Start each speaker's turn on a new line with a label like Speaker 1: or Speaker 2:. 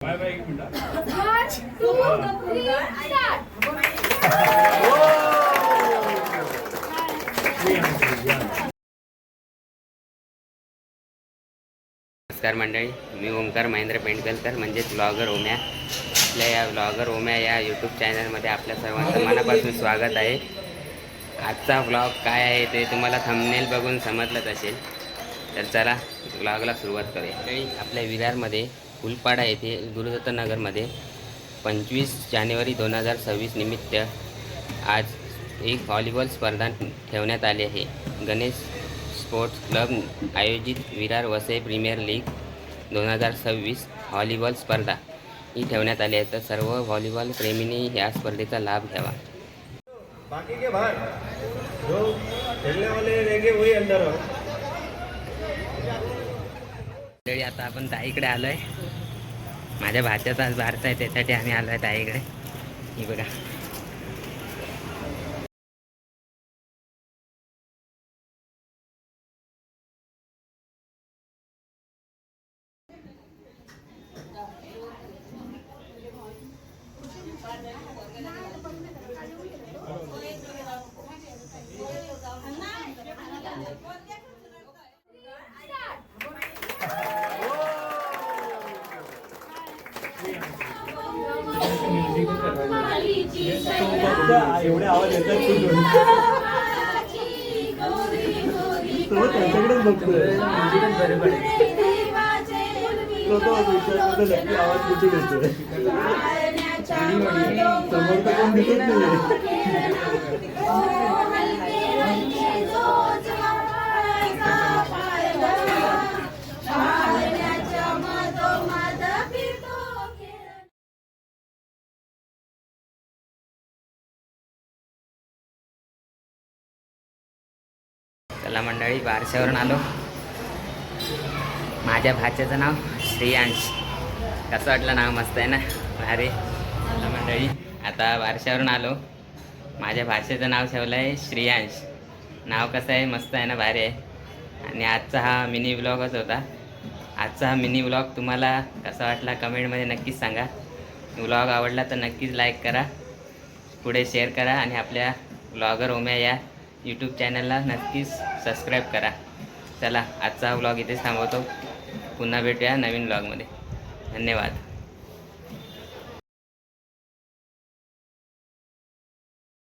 Speaker 1: Bye bye एक minute.
Speaker 2: 1 2 3 start.
Speaker 3: नमस्कार मंडळी, मी ओमकार महेंद्र पेंडकलकर म्हणजेच ब्लॉगर ओम्या. आपल्या या ब्लॉगर ओम्या या यूट्यूब चॅनलमध्ये आपल्या सर्वांचं मनापासून स्वागत आहे. आजचा व्लॉग काय आहे ते तुम्हाला थंबनेल बघून समजलंच असेल. तर चला व्लॉगला सुरुवात करूया. आपल्या विरारमध्ये फुलपाडा येथे गुरुदत्त नगरमध्ये 25 जानेवारी 2026 निमित्त आज एक व्हॉलीबॉल स्पर्धा ठेवण्यात आली आहे. गणेश स्पोर्ट्स क्लब आयोजित Virar Vasai premier league 2026 volleyball स्पर्धा ही ठेवण्यात आली आहे. तर सर्व व्हॉलीबॉल प्रेमींनी या स्पर्धेचा लाभ घ्यावा.
Speaker 1: बाकी के बाहर जो खेलने वाले रहेंगे वही अंदर हो.
Speaker 3: आता आपण ताईकडे आलो आहे. माझ्या भाच्याचा आज बारसा आहे, त्यासाठी आम्ही आलो आहे ताईकडे. ही बघा,
Speaker 1: एवढे आवाज येतात तो त्यांच्याकडेच बघतोय. तो नक्की आवाज कुठे घेतोय. समोर तर कोण दिसत नाही.
Speaker 3: चला मंडळी, बारशावरून आलो. माझ्या भाच्याचं नाव श्रेयांश. कसं वाटलं नाव? मस्त आहे ना, अरे. चला मंडळी, आता बारशावरून आलो. माझ्या भाषेचं नाव ठेवलं आहे श्रेयांश. नाव कसं आहे? मस्त आहे ना, भारी आहे. आणि आजचा हा मिनी व्लॉगच होता. आजचा हा मिनी व्लॉग तुम्हाला कसा वाटला कमेंटमध्ये नक्कीच सांगा. व्लॉग आवडला तर नक्कीच लाईक करा, पुढे शेअर करा आणि आपल्या ब्लॉगर ओम्या या यूट्यूब चॅनलला नक्कीच सबस्क्राईब करा. चला, आजचा व्लॉग इथेच थांबवतो. पुन्हा भेटूया नवीन व्लॉगमध्ये. धन्यवाद.